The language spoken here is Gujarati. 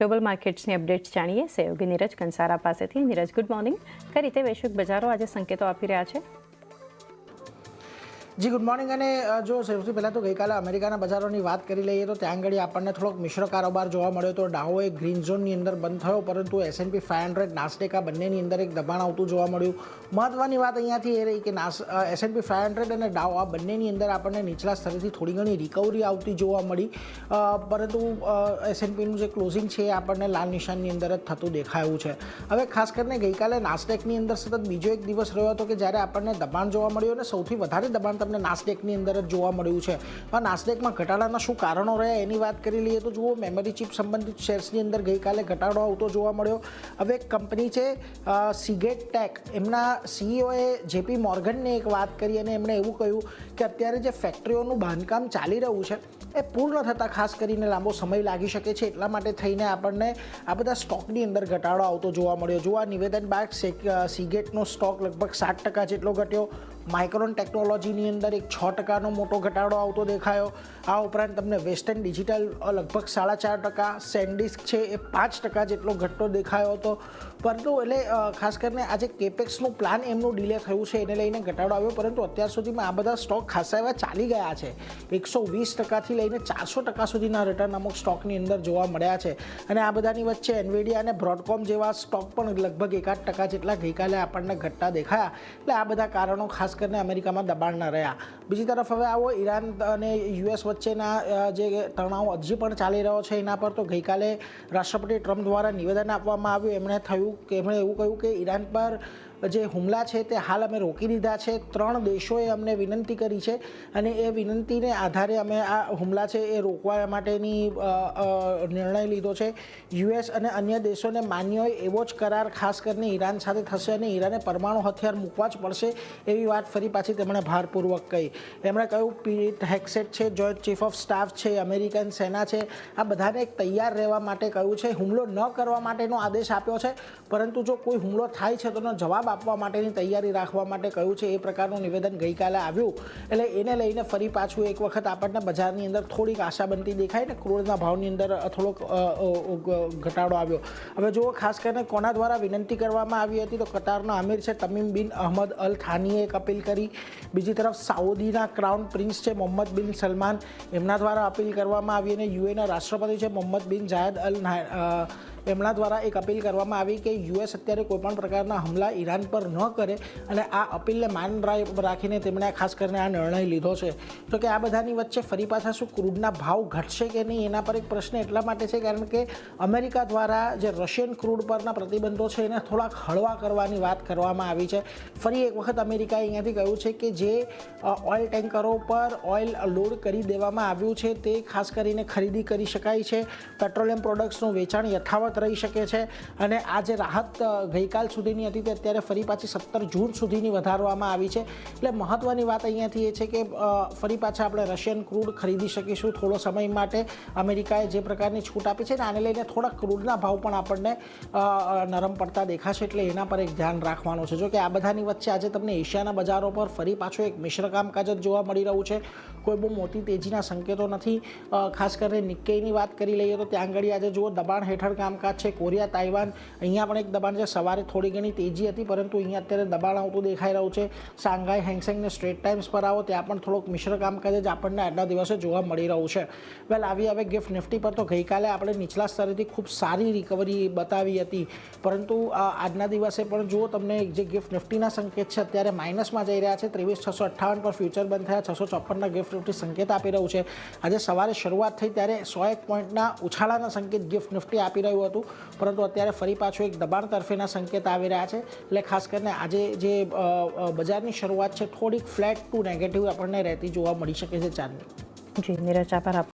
ગ્લોબલ માર્કેટ્સની અપડેટ્સ જાણીએ સહયોગી નીરજ કંસારા પાસેથી. Neeraj, good morning. કઈ રીતે વૈશ્વિક બજારો આજે સંકેતો આપી રહ્યા છે? જી ગુડ મોર્નિંગ. અને જો સૌથી પહેલાં તો ગઈકાલે અમેરિકાના બજારોની વાત કરી લઈએ તો ત્યાં આગળ આપણને થોડોક મિશ્ર કારોબાર જોવા મળ્યો. તો ડાઉ એક ગ્રીન ઝોનની અંદર બંધ થયો, પરંતુ S&P 500 નાસ્ડેક આ બંનેની અંદર એક દબાણ આવતું જોવા મળ્યું. મહત્વની વાત અહીંયાથી એ રહી કે S&P 500 અને ડાઉ આ બંનેની અંદર આપણને નીચલા સ્તરેથી થોડી ઘણી રિકવરી આવતી જોવા મળી, પરંતુ S&Pનું જે ક્લોઝિંગ છે એ આપણને લાલ નિશાનની અંદર જ થતું દેખાયું છે. હવે ખાસ કરીને ગઈકાલે નાસ્ડેકની અંદર સતત બીજો એક દિવસ રહ્યો હતો કે જ્યારે આપણને દબાણ જોવા મળ્યું અને સૌથી વધારે દબાણ તમને નાસ્ડેકની અંદર જ જોવા મળ્યું છે. આ નાસ્ડેકમાં ઘટાડાના શું કારણો રહ્યા એની વાત કરી લઈએ તો જુઓ, મેમરી ચિપ સંબંધિત શેર્સની અંદર ગઈકાલે ઘટાડો આવતો જોવા મળ્યો. હવે એક કંપની છે સીગેટ ટેક, એમના CEOએ JP મોર્ગનને એક વાત કરી અને એમણે એવું કહ્યું કે અત્યારે જે ફેક્ટરીઓનું બાંધકામ ચાલી રહ્યું છે એ પૂર્ણ થતાં ખાસ કરીને લાંબો સમય લાગી શકે છે. એટલા માટે થઈને આપણને આ બધા સ્ટોકની અંદર ઘટાડો આવતો જોવા મળ્યો. જો આ નિવેદન બાદ સીગેટનો સ્ટોક લગભગ 7% જેટલો ઘટ્યો. માઇક્રોન ટેકનોલોજીની અંદર એક 6% મોટો ઘટાડો આવતો દેખાયો. આ ઉપરાંત તમને વેસ્ટર્ન ડિજિટલ લગભગ 4.5%, સેન્ડિસ્ક છે એ 5% જેટલો ઘટતો દેખાયો હતો. પરંતુ એટલે ખાસ કરીને આજે કેપેક્સનું પ્લાન એમનું ડિલે થયું છે એને લઈને ઘટાડો આવ્યો, પરંતુ અત્યાર સુધીમાં આ બધા સ્ટોક ખાસા એવા ચાલી ગયા છે. 120%થી લઈને 400% સુધીના રિટર્ન અમુક સ્ટોકની અંદર જોવા મળ્યા છે. અને આ બધાની વચ્ચે એનવીડિયા અને બ્રોડકોમ જેવા સ્ટોક પણ લગભગ 1% જેટલા ગઈકાલે આપણને ઘટતા દેખાયા. એટલે આ બધા કારણો ખાસ કરીને અમેરિકામાં દબાણના રહ્યા. બીજી તરફ હવે આવો ઈરાન અને US વચ્ચેના જે તણાવ હજી પણ ચાલી રહ્યો છે એના પર તો ગઈકાલે રાષ્ટ્રપતિ ટ્રમ્પ દ્વારા નિવેદન આપવામાં આવ્યું. એમણે એવું કહ્યું કે ઈરાન પર જે હુમલા છે તે હાલ અમે રોકી દીધા છે. 3 દેશોએ અમને વિનંતી કરી છે અને એ વિનંતીને આધારે અમે આ હુમલા છે એ રોકવા માટેની નિર્ણય લીધો છે. US અને અન્ય દેશોને માન્ય હોય એવો જ કરાર ખાસ કરીને ઈરાન સાથે થશે અને ઈરાને પરમાણુ હથિયાર મૂકવા જ પડશે એવી વાત ફરી પાછી તેમણે ભારપૂર્વક કહી. એમણે કહ્યું પીટ હેક્સેટ છે, જોઈન્ટ ચીફ ઓફ સ્ટાફ છે, અમેરિકન સેના છે, આ બધાને એક તૈયાર રહેવા માટે કહ્યું છે. હુમલો ન કરવા માટેનો આદેશ આપ્યો છે, પરંતુ જો કોઈ હુમલો થાય છે તો એનો જવાબ આપવા માટેની તૈયારી રાખવા માટે કહ્યું છે. એ પ્રકારનું નિવેદન ગઈકાલે આવ્યું. એટલે એને લઈને ફરી પાછું એક વખત આપણને બજારની અંદર થોડીક આશા બનતી દેખાય ને ક્રૂડના ભાવની અંદર થોડોક ઘટાડો આવ્યો. હવે જુઓ, ખાસ કરીને કોના દ્વારા વિનંતી કરવામાં આવી હતી તો કતારના અમીર છે તમીમ બિન અહમદ અલ થાનીએ એક અપીલ કરી. બીજી તરફ સાઉદીના ક્રાઉન પ્રિન્સ છે મોહમ્મદ બિન સલમાન, એમના દ્વારા અપીલ કરવામાં આવી. અને UAEના રાષ્ટ્રપતિ છે મોહમ્મદ બિન જાયદ અલ એમના દ્વારા એક અપીલ કરવામાં આવી કે US અત્યારે કોઈપણ પ્રકારના હુમલા ઈરાન પર ન કરે, અને આ અપીલને માન રાખીને તેમણે ખાસ કરીને આ નિર્ણય લીધો છે. તો કે આ બધાની વચ્ચે ફરી પાછા શું ક્રૂડના ભાવ ઘટશે કે નહીં એના પર એક પ્રશ્ન એટલા માટે છે કારણ કે અમેરિકા દ્વારા જે રશિયન ક્રૂડ પરના પ્રતિબંધો છે એને થોડાક હળવા કરવાની વાત કરવામાં આવી છે. ફરી એક વખત અમેરિકાએ અહીંયાથી કહ્યું છે કે જે ઓઇલ ટેન્કરો પર ઓઇલ લોડ કરી દેવામાં આવ્યું છે તે ખાસ કરીને ખરીદી કરી શકાય છે. પેટ્રોલિયમ પ્રોડક્ટ્સનું વેચાણ યથાવત રહી શકે છે. અને આ જે રાહત ગઈકાલ સુધીની હતી તે અત્યારે ફરી પાછી 17 જૂન સુધીની વધારવામાં આવી છે. એટલે મહત્વની વાત અહીંયાથી એ છે કે ફરી પાછા આપણે રશિયન ક્રૂડ ખરીદી શકીશું થોડો સમય માટે. અમેરિકાએ જે પ્રકારની છૂટ આપી છે ને આને લઈને થોડા ક્રૂડના ભાવ પણ આપણને નરમ પડતા દેખાશે, એટલે એના પર એક ધ્યાન રાખવાનું છે. જો કે આ બધાની વચ્ચે આજે તમને એશિયાના બજારો પર ફરી પાછું એક મિશ્ર કામકાજ જ જોવા મળી રહ્યું છે. કોઈ બહુ મોટી તેજીના સંકેતો નથી. ખાસ કરીને નિક્કેઈની વાત કરી લઈએ તો ત્યાં આગળ આજે જુઓ દબાણ હેઠળ કામકાજ છે. કોરિયા, તાઇવાન, અહીંયા પણ એક દબાણ છે. સવારે થોડી ઘણી તેજી હતી, પરંતુ અહીંયા અત્યારે દબાણ આવતું દેખાઈ રહ્યું છે. શાંઘાઈ, હેંગસેંગને સ્ટ્રેટ ટાઈમ્સ પર આવો ત્યાં પણ થોડોક મિશ્ર કામકાજ જ આપણને આજના દિવસે જોવા મળી રહ્યું છે. વેલ આવી હવે ગિફ્ટ નિફ્ટી પર તો ગઈકાલે આપણે નીચલા સ્તરેથી ખૂબ સારી રિકવરી બતાવી હતી, પરંતુ આજના દિવસે પણ જુઓ તમને જે ગિફ્ટ નિફ્ટીના સંકેત છે અત્યારે માઇનસમાં જઈ રહ્યા છે. 23,658 પર ફ્યુચર બંધ થયા. 654ના ગિફ્ટ નિફ્ટી સંકેત આપી રહ્યું છે. આજે સવારે શરૂઆત થઈ ત્યારે 101 પોઈન્ટના ઉછાળાના સંકેત ગિફ્ટ નિફ્ટી આપી રહ્યું હતું, પરંતુ અત્યારે ફરી પાછું એક દબાણ તરફેના સંકેત આવી રહ્યા છે. એટલે ખાસ કરીને આજે જે બજારની શરૂઆત છે થોડીક ફ્લેટ ટુ નેગેટિવ આપણને રહેતી જોવા મળી શકે છે ચાંદની. જી નીરજ, આભાર આપનો.